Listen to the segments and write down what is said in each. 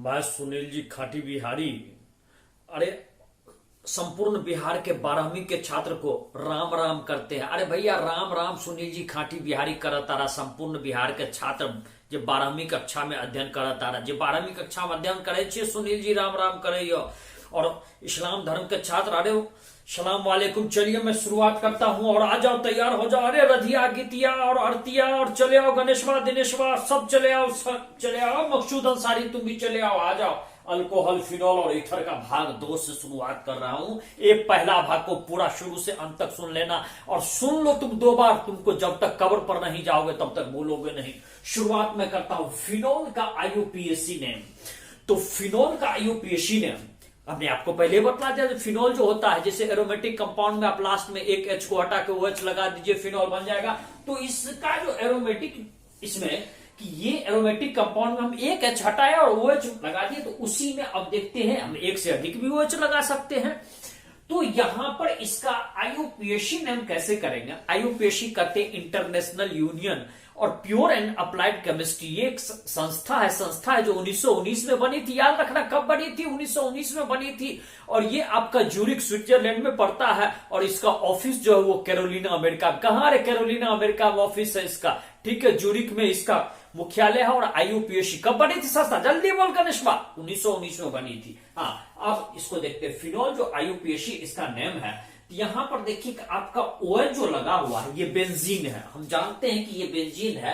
मैं सुनील जी खाटी बिहारी। अरे संपूर्ण बिहार के 12वीं के छात्र को राम राम करते हैं। अरे भैया राम राम सुनील जी खाटी बिहारी करत तारा। संपूर्ण बिहार के छात्र जो 12वीं कक्षा में अध्ययन करत तारा, जो 12वीं कक्षा में अध्ययन करे छे सुनील जी राम राम करे। और इस्लाम धर्म के छात्र, अरे सलाम वालेकुम। चलिए मैं शुरुआत करता हूं और आ जाओ, तैयार हो जाओ। अरे रधिया गीतिया और आरतिया और चले आओ, गणेशवा दिनेशवा सब चले आओ, सब चले आओ। मकसूद अंसारी तुम भी चले आओ, आ जाओ। अल्कोहल, फिनॉल और ईथर का भाग 2 से शुरुआत कर रहा हूं। एक पहला भाग को पूरा शुरू से अंत तक सुन लेना और सुन लो तुम 2 बार। तुमको जब तक कब्र पर नहीं जाओगे तब तक भूलोगे नहीं। शुरुआत में करता हूं फिनॉल का आईयूपीएसी नेम। तो फिनॉल का आईयूपीएसी नेम हमने आपको पहले बता दिया। फिनॉल जो होता है, जैसे एरोमेटिक कंपाउंड में आप लास्ट में एक एच को हटा के OH लगा दीजिए, फिनॉल बन जाएगा। तो इसका जो एरोमेटिक, इसमें कि ये एरोमेटिक कंपाउंड में हम एक एच हटाए और OH लगा दिए, तो उसी में अब देखते हैं हम एक से अधिक भी OH लगा सकते हैं। तो यहां पर इसका आईयूपीएसी नेम कैसे करेंगे? आईयूपीएसी करते इंटरनेशनल यूनियन और प्योर एंड अप्लाइड केमिस्ट्री। ये एक संस्था है जो 1919 में बनी थी। याद रखना कब बनी थी? 1919 में बनी थी। और ये आपका ज्यूरिख स्विट्जरलैंड में पड़ता है। और इसका ऑफिस जो है वो कैरोलिना अमेरिका। कहां रे? कैरोलिना अमेरिका में ऑफिस है इसका। ठीक है, ज्यूरिख में इसका मुख्यालय है। और आईयूपीएसी कब बनी थी संस्था? जल्दी बोल गणेशवा। 1919 में बनी थी। हाँ, अब इसको देखते हैं। फिनॉल जो आईयूपीएसी इसका नेम है, यहां पर देखिए कि आपका OH जो लगा हुआ है ये बेंजीन है। हम जानते हैं कि ये बेंजीन है।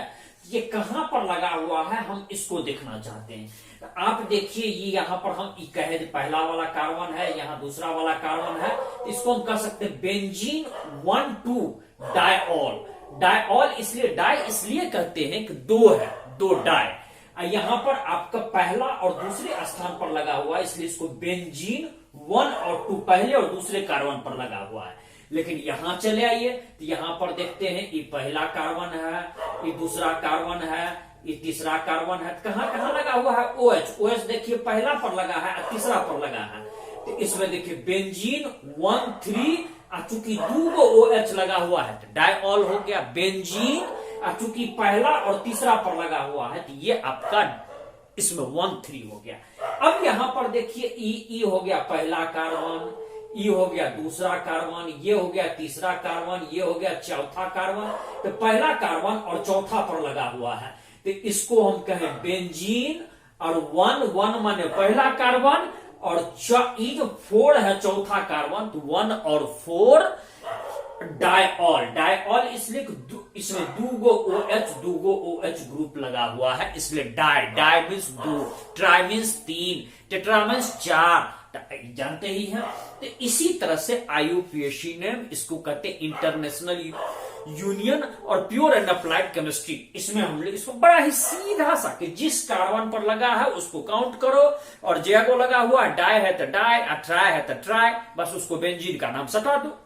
ये कहां पर लगा हुआ है हम इसको देखना चाहते हैं। आप देखिए, ये यहां पर हम कहे पहला वाला कार्बन है, यहां दूसरा वाला कार्बन है। इसको हम कह सकते हैं बेंजीन 1,2 डायऑल। डायऑल इसलिए डाई इसलिए कहते हैं कि 2 है, 2 डाई। यहां पर आपका पहला और दूसरे स्थान पर लगा हुआ है, इसलिए इसको बेंजीन 1 और 2 पहले और दूसरे कार्बन पर लगा हुआ है। लेकिन यहां चले आइए तो यहां पर देखते हैं ये पहला कार्बन है, ये दूसरा कार्बन है, ये तीसरा कार्बन है। कहां कहां लगा हुआ है? OH। OH देखिए पहला पर लगा है और तीसरा पर लगा है। तो इसमें देखिए बेंजीन 1,3, चूंकि 2 OH लगा हुआ है तो डायऑल हो गया। बेंजीन चूंकि पहला और तीसरा पर लगा हुआ है तो ये आपका इसमें 1,3 हो गया। अब यहां पर देखिए ई हो गया पहला कार्बन, ई हो गया दूसरा कार्बन, ये हो गया तीसरा कार्बन, ये हो गया चौथा कार्बन। तो पहला कार्बन और चौथा पर लगा हुआ है तो इसको हम कहें बेंजीन। और 1 माने पहला कार्बन और ई जो 4 है चौथा कार्बन, तो 1 और 4 डायऑल। डायऑल इसलिए इसमें 2 OH ग्रुप लगा हुआ है, इसलिए di means 2, tri means 3, tetra means 4। जानते ही हैं। तो इसी तरह से आईयूपीएसी ने इसको कहते हैं इंटरनेशनल यूनियन और प्योर एंड अप्लाइड केमिस्ट्री। इसमें हम लोग इसको बड़ा ही सीधा सा कि जिस कार्बन पर लगा है उसको काउंट करो, और जगह लगा हुआ है डाई है तो डाई, ट्राई है तो ट्राई, बस उसको बेंजीन का नाम सटा दो।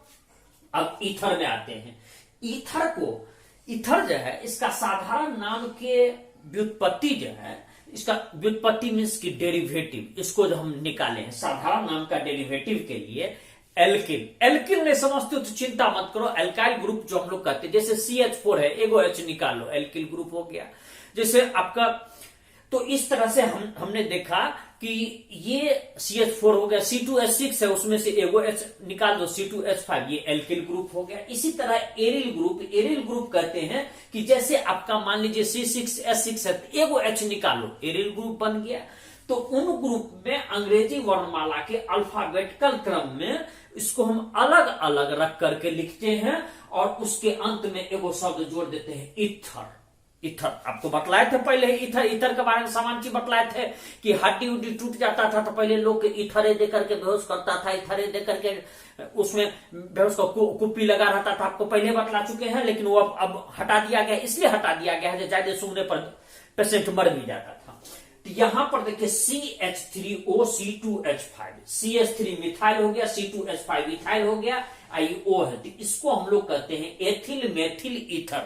अब ईथर में आते हैं। ईथर जो है इसका साधारण नाम के व्युत्पत्ति जो है, इसका व्युत्पत्ति मीन्स की डेरिवेटिव, इसको जो हम निकाले हैं साधारण नाम का डेरिवेटिव के लिए एल्किल। एल्किल नहीं समझते हो तो चिंता मत करो। एल्काइल ग्रुप जो हम लोग कहते हैं, जैसे CH4 है, एगो H निकाल लो, एल्किल ग्रुप हो गया। जैसे आपका, तो इस तरह से हमने देखा कि ये CH4 हो गया, C2H6 है, उसमें से एगो H निकाल दो, C2H5, ये एल्किल ग्रुप हो गया। इसी तरह एरिल ग्रुप कहते हैं कि जैसे आपका मान लीजिए C6H6 है, एगो H निकाल लो, एरिल ग्रुप बन गया। तो उन ग्रुप में अंग्रेजी वर्णमाला के अल्फाबेटिकल क्रम में इसको हम अलग अलग रख करके लिखते हैं और उसके अंत में एगो शब्द जोड़ देते हैं ईथर। ईथर आपको बतलाए थे पहले। ईथर के बारे में सामान चीज बतलाए थे कि हड्डी उड्डी टूट जाता था तो पहले लोग ईथरे दे करके बेहोश करता था, ईथरे दे करके उसमें बेहोश का कुप्पी लगा रहता था। आपको पहले बतला चुके हैं, लेकिन वो अब हटा दिया गया। इसलिए हटा दिया गया है ज्यादा सूंघने पर पेशेंट मर भी जाता था। तो यहां पर देखिए CH3O C2H5, CH3 मिथाइल हो गया, C2H5 इथाइल हो गया, IO है। तो इसको हम लोग कहते हैं एथिल मेथिल ईथर।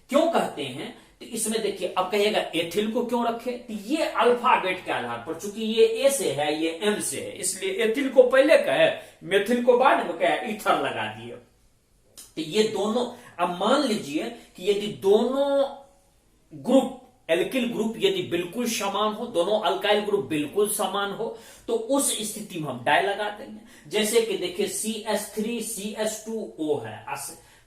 क्यों कहते हैं? तो इसमें देखिए, अब कहिएगा एथिल को क्यों रखे? तो ये अल्फाबेट के आधार पर, चूंकि ये ए से है, ये एम से है, इसलिए एथिल को पहले कहे, मेथिल को बाद में कहे, ईथर लगा दिए। तो ये दोनों, अब मान लीजिए कि यदि दोनों ग्रुप एल्किल ग्रुप यदि बिल्कुल समान हो, दोनों अल्काइल ग्रुप बिल्कुल समान हो, तो उस स्थिति में हम डाई लगा देंगे। जैसे कि देखिए CH3 CH2O है,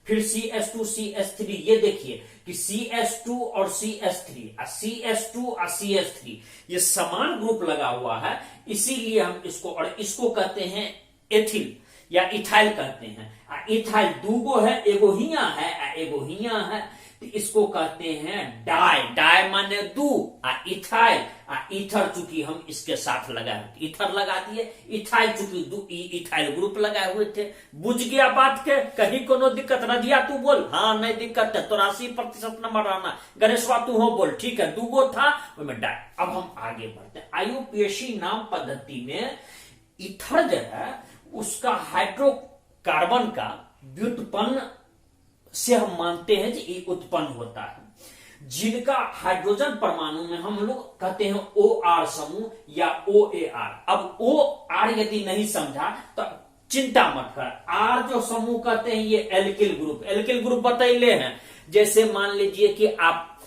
फिर CH2 CH3, ये देखिए कि CH2 और CH3 CH2 और CH3 ये समान ग्रुप लगा हुआ है, इसीलिए हम इसको और इसको कहते हैं एथिल या इथाइल कहते हैं। इथाइल दूगो है, एगो हिया है एगो हिया है, तो इसको कहते हैं डाई। डाई माने दू, इथाइल ईथर चूंकि हम इसके साथ लगाए, ईथर लगा दिए, इथाइल चूंकि दू इथाइल ग्रुप लगाए हुए थे। बुझ गया बात के, कहीं कोनो दिक्कत रजिया तू बोल, हाँ नहीं दिक्कत है, 83% नंबर आना, गणेशवा तू हो बोल, ठीक है, दूगो था उसमें डाई। अब हम आगे बढ़ते हैं। IUPAC नाम पद्धति में ईथर जो है उसका हाइड्रोकार्बन का व्युत्पन्न से हम मानते हैं कि ये उत्पन्न होता है, जिनका हाइड्रोजन परमाणु में हम लोग कहते हैं OR समूह या OAR। अब OR यदि नहीं समझा तो चिंता मत कर, R जो समूह कहते हैं ये एल्किल ग्रुप, एल्किल ग्रुप बतैले हैं। जैसे मान लीजिए कि आप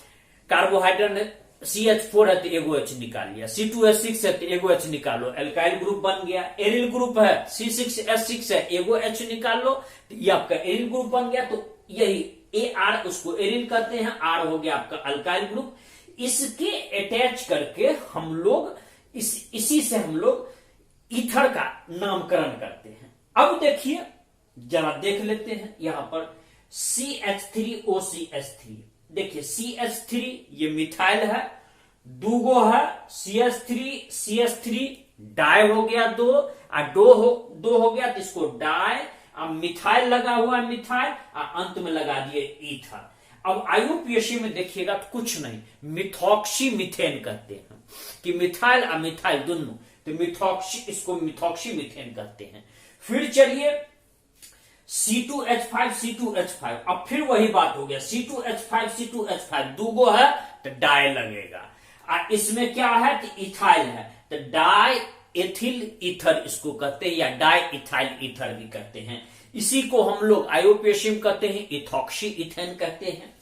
कार्बोहाइड्रेट CH4 है तो एगो H निकाल लिया, C2H6 है तो एगो H निकालो, एल्काइल ग्रुप बन गया। एरिल ग्रुप है C6H6 है, एगो H निकाल लो, तो ये आपका एरिल ग्रुप बन गया। तो यही AR उसको एरिल कहते हैं, R हो गया आपका अल्काइल ग्रुप। इसके अटैच करके हम लोग इसी से हम लोग ईथर का नामकरण करते हैं। अब देखिए जरा देख लेते हैं यहां पर CH3OCH3, देखिए CH3 ये मिथाइल है, दूगो है CH3 डाई हो गया, दो हो गया तो इसको डाई, अब मिथाइल लगा हुआ है मिथाइल, अंत में लगा दिए ईथर। अब IUPAC में देखिएगा तो कुछ नहीं, मिथॉक्सी मिथेन कहते हैं कि मिथाइल और मिथाइल दोनों, तो मिथॉक्सी, इसको मिथॉक्सी मिथेन कहते हैं। फिर चलिए C2H5 अब फिर वही बात हो गया, C2H5 दूगो है तो डाई लगेगा, और इसमें क्या है तो इथाइल है, तो डाई एथिल ईथर इसको कहते हैं, या डाई इथाइल ईथर भी कहते हैं। इसी को हम लोग IUPAC में कहते हैं इथॉक्सी इथेन कहते हैं।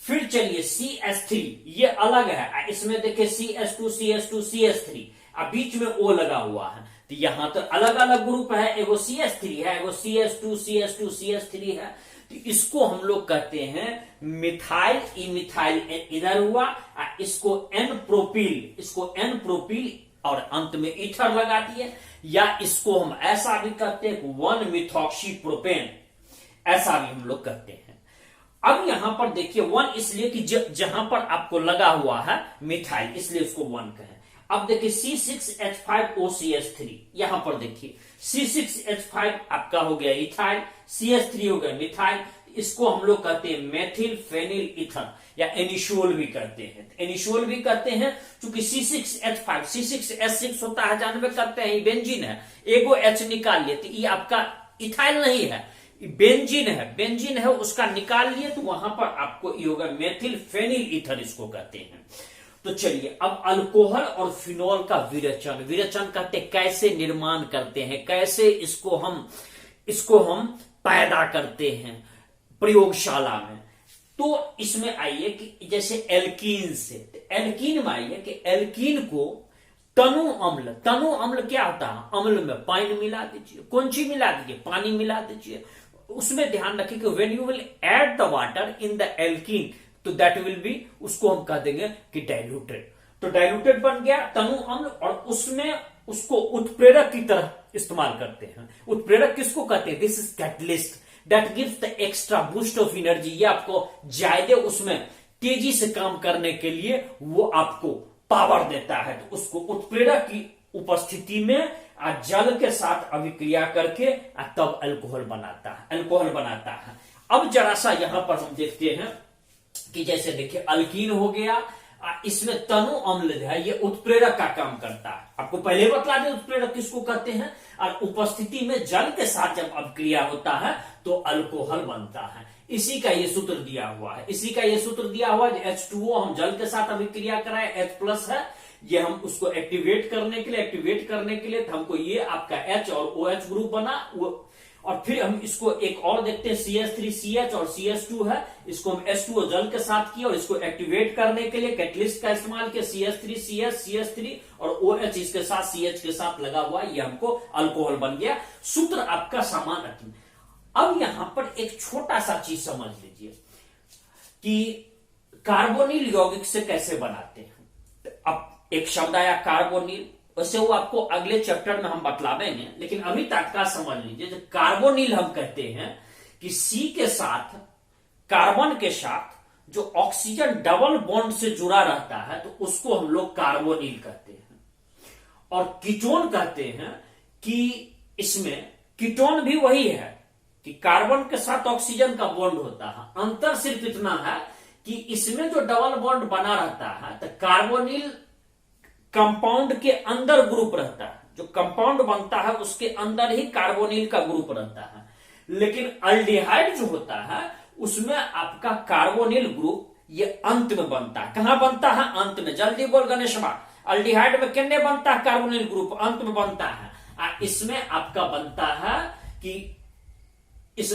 फिर चलिए CH3 ये अलग है, इसमें देखिए CH2 अब बीच में O लगा हुआ है, तो यहां तो अलग अलग ग्रुप है, एगो CH3 है, एगो CH2 है, तो इसको हम लोग कहते हैं मिथाइल इमिथाइल इधर हुआ, इसको N प्रोपिल और अंत में ईथर लगा दिए, या इसको हम ऐसा भी कहते हैं 1 मिथॉक्सी प्रोपेन, ऐसा भी हम लोग कहते हैं। अब यहां पर देखिए 1 इसलिए कि जहां पर आपको लगा हुआ है मिथाइल, इसलिए इसको 1 कहें। अब देखिए C6H5OCH3, यहां पर देखिए C6H5 आपका हो गया इथाइल, CH3 हो गया मिथाइल, इसको हम लोग कहते हैं मेथिल फेनिल ईथर या एनिशोल भी कहते हैं। एनिशोल भी कहते हैं क्योंकि C6H6 होता है, जानबे करते हैं बेंजीन है, एगो H निकाल लिए तो ये आपका इथाइल नहीं है, बेंजीन है, उसका निकाल लिए तो वहां पर आपको ये होगा मेथिल फेनिल ईथर, इसको कहते हैं। तो चलिए अब अल्कोहल और फिनॉल का विरेचन कहते कैसे निर्माण करते हैं, कैसे इसको हम पैदा करते हैं प्रयोगशाला में। तो इसमें आइए कि जैसे एल्कीन से, एल्कीन में आइए कि एल्कीन को तनु अम्ल क्या होता है, अम्ल में पानी मिला दीजिए, कौन सी मिला दीजिए, पानी मिला दीजिए। उसमें ध्यान रखिए कि when you will add the water in the alkene, तो दैट विल बी, उसको हम कह देंगे कि डाइल्यूटेड। तो डाइल्यूटेड बन गया तनु अम्ल, और उसमें उसको उत्प्रेरक की तरह इस्तेमाल करते हैं। उत्प्रेरक किसको कहते हैं, this is catalyst that gives the extra boost of energy, ये आपको ज्यादा उसमें तेजी से काम करने के लिए वो आपको पावर देता है। तो उसको उत्प्रेरक की उपस्थिति में जल के साथ अभिक्रिया करके तब अल्कोहल बनाता है। अब जरा सा यहां पर हम देखते हैं कि जैसे देखिए अल्कीन हो गया, इसमें तनु अम्ल जो है ये उत्प्रेरक का काम करता है, आपको पहले बतला दे उत्प्रेरक किसको कहते हैं, और उपस्थिति में जल के साथ जब अभिक्रिया होता है तो अल्कोहल बनता है। इसी का ये सूत्र दिया हुआ है, H2O हम जल के साथ अभिक्रिया कराए, H+ है, ये हम उसको एक्टिवेट करने के लिए तो हमको ये आपका H और OH ग्रुप बना, और फिर हम इसको एक और देखते हैं CH3CH और CH2 है, इसको हम H2O जल के साथ किया और इसको एक्टिवेट करने के लिए कैटलिस्ट का इस्तेमाल किया, CH3CH CH3 और OH इसके साथ CH के साथ लगा हुआ, ये हमको अल्कोहल बन गया। सूत्र आपका समान रखें। अब यहां पर एक छोटा सा चीज समझ लीजिए कि कार्बोनिल यौगिक से कैसे बनाते हैं। अब एक शब्द आया कार्बोनिल, वैसे वो आपको अगले चैप्टर में हम बतलावेंगे, लेकिन अभी तत्काल समझ लीजिए जो कार्बोनिल हम कहते हैं कि C के साथ कार्बन के साथ जो ऑक्सीजन डबल बॉन्ड से जुड़ा रहता है तो उसको हम लोग कार्बोनिल कहते हैं। और कीटोन कहते हैं कि इसमें कीटोन भी वही है कि कार्बन के साथ ऑक्सीजन का बॉन्ड होता है, अंतर सिर्फ इतना है कि इसमें जो डबल बॉन्ड बना रहता है तो कार्बोनिल कंपाउंड के अंदर ग्रुप रहता है, जो कंपाउंड बनता है उसके अंदर ही कार्बोनिल का ग्रुप रहता है। लेकिन अल्डिहाइड जो होता है उसमें आपका कार्बोनिल ग्रुप ये अंत में बनता है। कहां बनता है? अंत में। जल्दी बोल गणेश बा, अल्डिहाइड में कितने बनता है? कार्बोनिल ग्रुप अंत में बनता है। इसमें आपका बनता है कि इस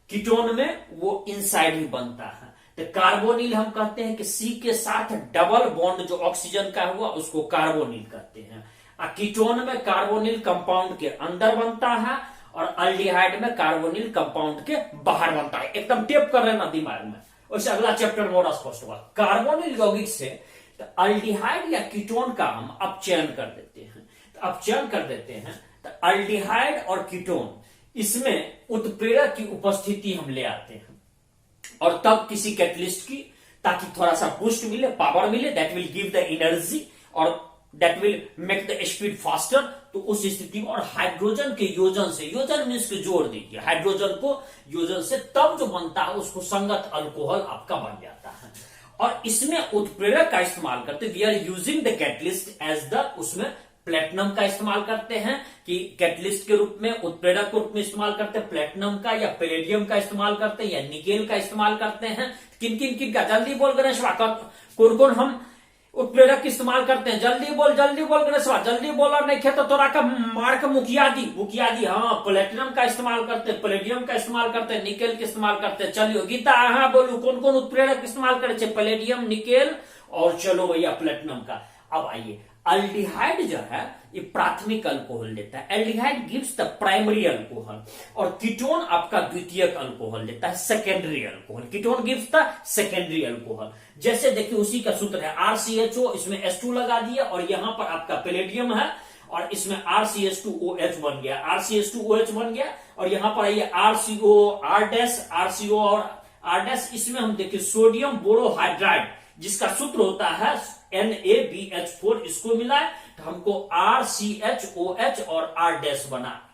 कीटोन में वो इनसाइड ही बनता है। तो कार्बोनिल हम कहते हैं कि C के साथ डबल बॉन्ड जो ऑक्सीजन का हुआ उसको कार्बोनिल कहते हैं। कीटोन में कार्बोनिल कंपाउंड के अंदर बनता है और अल्डिहाइड में कार्बोनिल कंपाउंड के बाहर बनता है। एकदम टेप कर लेना दिमाग में, वैसे अगला चैप्टर में और स्पष्ट होगा। कार्बोनिल यौगिक से तो अल्डिहाइड या कीटोन का हम अपचयन कर देते हैं। तो अपचयन कर देते हैं तो अल्डिहाइड और कीटोन इसमें उत्प्रेरक की उपस्थिति हम ले आते हैं और तब किसी कैटलिस्ट की, ताकि थोड़ा सा बूस्ट मिले, पावर मिले, that will give the energy और that will make the speed faster. तो उस स्थिति में और हाइड्रोजन के योजन से, योजन मीन्स के जोड़ दीजिए हाइड्रोजन को योजन से, तब जो बनता है उसको संगत अल्कोहल आपका बन जाता है। और इसमें उत्प्रेरक का इस्तेमाल करते, we are using the catalyst as the, उसमें प्लेटिनम का इस्तेमाल करते हैं कि कैटलिस्ट के रूप में, उत्प्रेरक के रूप में इस्तेमाल करते हैं प्लेटिनम का या पैलेडियम का इस्तेमाल करते हैं या निकेल का इस्तेमाल करते हैं। किन किन किन का? जल्दी बोल गणेश, कौन कौन हम उत्प्रेरक इस्तेमाल करते हैं? जल्दी बोल गणेश, जल्दी बोल। और नहीं तो तोरा का मार्क मुखिया दी। हाँ, प्लेटिनम का इस्तेमाल करते हैं, पैलेडियम का इस्तेमाल करते हैं, निकेल का इस्तेमाल करते हैं। चलिए गीता, हाँ बोलू कौन कौन उत्प्रेरक इस्तेमाल करे? पैलेडियम, निकेल और चलो भैया प्लेटिनम का। अब आइए, अल्डिहाइड जो है ये प्राथमिक अल्कोहल देता है। Aldehyde gives the primary alcohol और कीटोन आपका द्वितीयक अल्कोहल देता है, secondary alcohol. Ketone gives the secondary alcohol. जैसे देखिए उसी का सूत्र है RCHO, इसमें H2 लगा दिया और यहां पर आपका पैलेडियम है और इसमें RCH2OH बन गया, RCH2OH बन गया। और यहां पर आइए RCO, RCO और R-, इसमें हम देखिए सोडियम बोरोहाइड्राइड जिसका सूत्र होता है NaBH4, इसको मिला है तो हमको RCHOH और R- बना।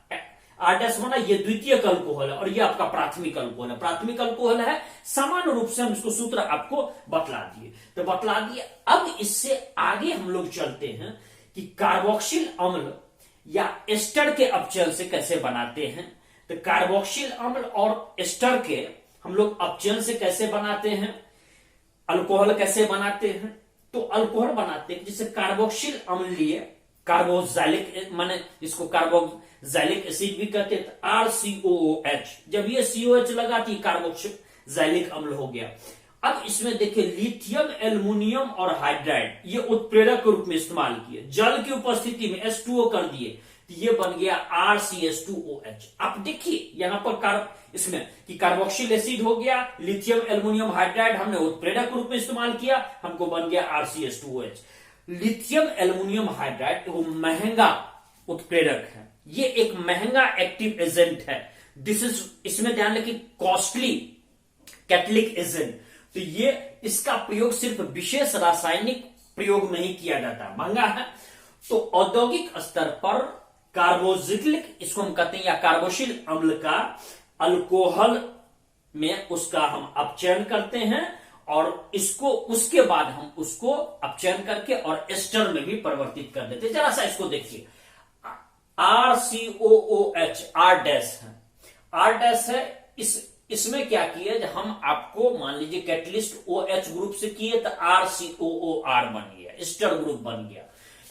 ये द्वितीय अल्कोहल है और ये आपका प्राथमिक अल्कोहल है। प्राथमिक अल्कोहल है, सामान्य रूप से हम इसको सूत्र आपको बतला दिए। अब इससे आगे हम लोग चलते हैं कि कार्बोक्सिल अम्ल या एस्टर के अपचयन से कैसे बनाते हैं। तो कार्बोक्सिल अम्ल और एस्टर के हम लोग अपचयन से कैसे बनाते हैं, अल्कोहल कैसे बनाते हैं। तो अल्कोहल बनाते हैं जैसे कार्बोक्सिल अम्लीय, कार्बोक्सिलिक माने इसको कार्बोक्सिलिक एसिड भी कहते हैं, RCOOH। जब ये COH लगाती कार्बोक्सिलिक अम्ल हो गया। अब इसमें देखिए लिथियम एल्युमिनियम और हाइड्राइड ये उत्प्रेरक के रूप में इस्तेमाल किए, जल की उपस्थिति में H2O कर दिए तो ये बन गया RCH2OH। आप देखिए यहां पर इसमें कि कार्बोक्सिल एसिड हो गया, लिथियम एल्युमिनियम हाइड्राइड हमने उत्प्रेरक के रूप में इस्तेमाल किया, हमको बन गया RCH2OH। लिथियम एल्युमिनियम हाइड्राइड वो महंगा उत्प्रेरक है, ये एक महंगा एक्टिव एजेंट है। इसमें ध्यान रखिए कॉस्टली कैटलिक एजेंट। तो ये इसका प्रयोग सिर्फ विशेष रासायनिक प्रयोग में ही किया जाता है, महंगा है। तो औद्योगिक स्तर पर कार्बोक्सिलिक, इसको हम कहते हैं, या कार्बोक्सिल अम्ल का अल्कोहल में उसका हम अपचयन करते हैं और इसको उसके बाद हम उसको अपचयन करके और एस्टर में भी परिवर्तित कर देते हैं। जरा सा इसको देखिए, RCOOH R- है। इसमें क्या किया, हम आपको मान लीजिए कैटलिस्ट OH ग्रुप से किए तो RCOOR बन गया, एस्टर ग्रुप बन गया।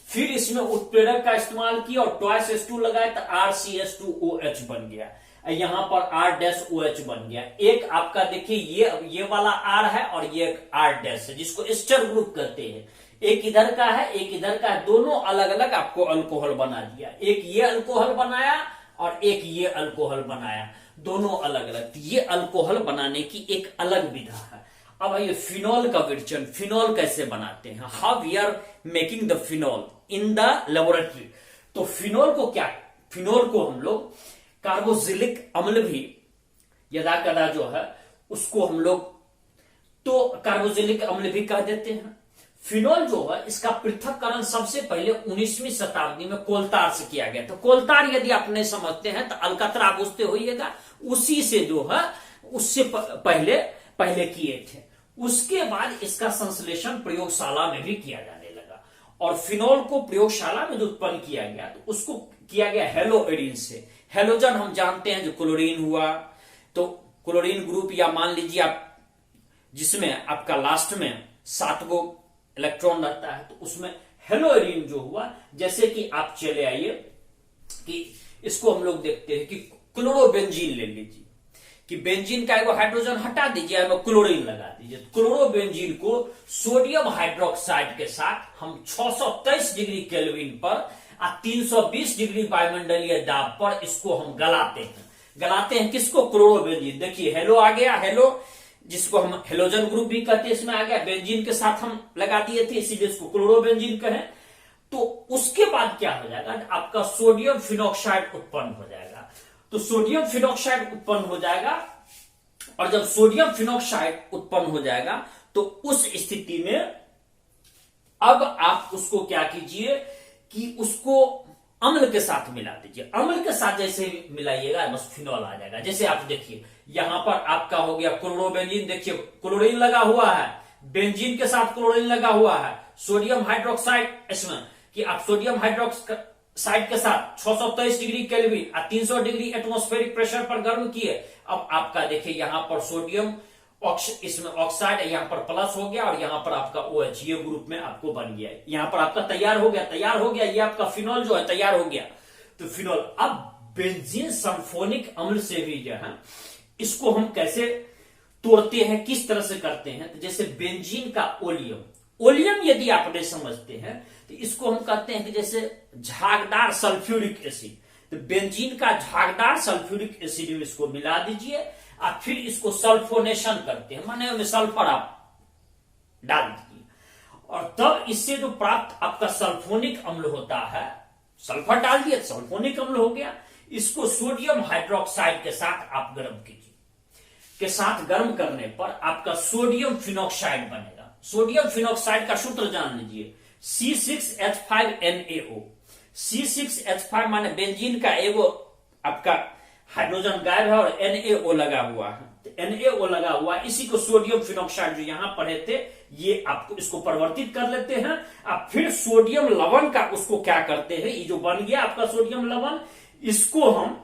फिर इसमें उत्प्रेरक का इस्तेमाल किया और ट्वाइस H2 लगाए तो RCH2OH बन गया। यहां पर R-OH बन गया। एक आपका देखिए ये वाला R है और ये R- है, जिसको एस्टर ग्रुप कहते हैं। एक इधर का है, एक इधर का है, दोनों अलग अलग आपको अल्कोहल बना दिया। एक ये अल्कोहल बनाया और एक ये अल्कोहल बनाया, दोनों अलग अलग। ये अल्कोहल बनाने की एक अलग विधा है। अब ये फिनॉल का विरचन, फिनॉल कैसे बनाते हैं, how we are making the phenol in the laboratory. तो फिनॉल को क्या, फिनॉल को हम लोग कार्बोक्सिलिक अम्ल भी यदा कदा जो है उसको हम लोग तो कार्बोक्सिलिक अम्ल भी कह देते हैं। फिनॉल जो है इसका पृथक्करण सबसे पहले 19वीं शताब्दी में कोलतार से किया गया। तो कोलतार यदि आप नहीं समझते हैं तो अलकतरा पूछते होइएगा, उसी से जो है उससे पहले किए थे। उसके बाद इसका संश्लेषण प्रयोगशाला में भी किया जाने लगा और फिनॉल को प्रयोगशाला में जो उत्पन्न किया गया तो उसको किया गया हेलोएरिन से। हेलोजन हम जानते हैं जो क्लोरीन हुआ, तो क्लोरीन ग्रुप या मान लीजिए आप जिसमें आपका लास्ट में 7 गो इलेक्ट्रॉन रहता है, तो उसमें हेलोएरिन जो हुआ, जैसे कि आप चले आइए कि इसको हम लोग देखते हैं कि क्लोरोबेंजीन ले लीजिए कि बेंजीन का एगो हाइड्रोजन हटा दीजिए, में क्लोरीन लगा दीजिए। क्लोरोबेंजीन को सोडियम हाइड्रोक्साइड के साथ हम 623 डिग्री केल्विन पर 320 डिग्री वायुमंडलीय दाब पर इसको हम गलाते हैं किसको, क्लोरोबेंजीन। देखिए हेलो आ गया, हेलो जिसको हम हेलोजन ग्रुप भी कहते हैं, इसमें आ गया, बेंजीन के साथ हम लगा दिए थे इसीलिए इसको क्लोरोबेंजीन कहें। तो उसके बाद क्या हो जाएगा, आपका सोडियम फिनॉक्साइड उत्पन्न हो जाएगा। तो सोडियम फिनॉक्साइड उत्पन्न हो जाएगा और जब सोडियम फिनॉक्साइड उत्पन्न हो जाएगा तो उस स्थिति में अब आप उसको क्या कीजिए कि उसको अम्ल के साथ मिला दीजिए। अम्ल के साथ जैसे मिलाइएगा बस फिनॉल आ जाएगा। जैसे आप देखिए यहां पर आपका हो गया क्लोरोबेंजीन, देखिए क्लोरीन लगा हुआ है, बेंजीन के साथ क्लोरीन लगा हुआ है, सोडियम हाइड्रोक्साइड इसमें कि आप सोडियम हाइड्रोक्साइड के साथ 623 डिग्री केल्विन और 300 डिग्री एटमॉस्फेरिक प्रेशर पर गर्म किए। अब आपका देखिए यहां पर सोडियम इसमें ऑक्साइड है, यहां पर प्लस हो गया और यहां पर आपका OH ये ग्रुप में आपको बन गया। यहां पर आपका तैयार हो गया, ये आपका फिनॉल जो है तैयार हो गया। तो फिनॉल अब बेंजीन सल्फोनिक अम्ल से भी जो है इसको हम कैसे तोड़ते हैं, किस तरह से करते हैं। तो जैसे बेंजीन का ओलियम यदि आप नहीं समझते हैं तो इसको हम कहते हैं कि जैसे झागदार सल्फ्यूरिक एसिड। तो बेंजीन का झागदार सल्फ्यूरिक एसिड में इसको मिला दीजिए और फिर इसको सल्फोनेशन करते हैं, माने में सल्फर आप डाल दीजिए और तब इससे जो प्राप्त आपका सल्फोनिक अम्ल होता है, सल्फर डाल दिया सल्फोनिक अम्ल हो गया। इसको सोडियम हाइड्रोक्साइड के साथ आप गर्म कीजिए, के साथ गर्म करने पर आपका सोडियम फिनॉक्साइड बनेगा। सोडियम फिनॉक्साइड का सूत्र जान लीजिए, C6H5NaO। C6H5 माने बेंजीन का एगो आपका हाइड्रोजन गायब है और NaO लगा हुआ है। तो NaO लगा हुआ, इसी को सोडियम फिनॉक्साइड जो यहां पढ़े थे ये आपको इसको परिवर्तित कर लेते हैं। अब फिर सोडियम लवण का उसको क्या करते हैं, ये जो बन गया आपका सोडियम लवण, इसको हम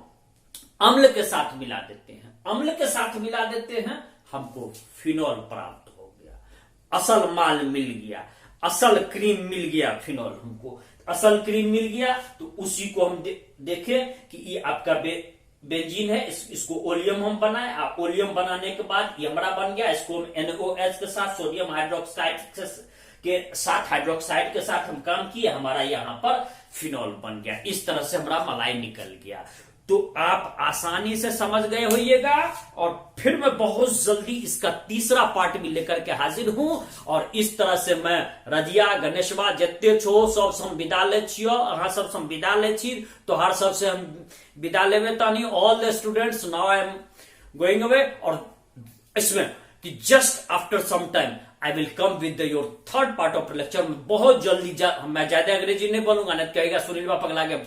अम्ल के साथ मिला देते हैं। अम्ल के साथ मिला देते हैं, हमको फिनॉल प्राप्त हो गया, असल माल मिल गया, असल क्रीम मिल गया। फिनॉल हमको असल क्रीम मिल गया तो उसी को हम देखें कि ये आपका बेंजीन है, इसको ओलियम हम बनाए। ओलियम बनाने के बाद ये हमारा बन गया, इसको हम NOH के साथ सोडियम हाइड्रोक्साइड हाइड्रोक्साइड के साथ हम काम किए, हमारा यहां पर फिनॉल बन गया। इस तरह से हमारा मलाई निकल गया। तो आप आसानी से समझ गए होइएगा और फिर मैं बहुत जल्दी इसका तीसरा पार्ट भी लेकर के हाजिर हूं। और इस तरह से मैं रजिया गणेशवा जत्ते छो सब हम विदा ले छियो, अहाँ सब हम विदा ले छी। तो हर सबसे हम विदा लेवे तानी all the students, now I am going away. और इसमें कि just after some time I will come with your third part of lecture. बहुत जल्दी मैं ज्यादा अंग्रेजी नहीं बोलूंगा, नहीं कहेगा सुनील बापा पगला गया।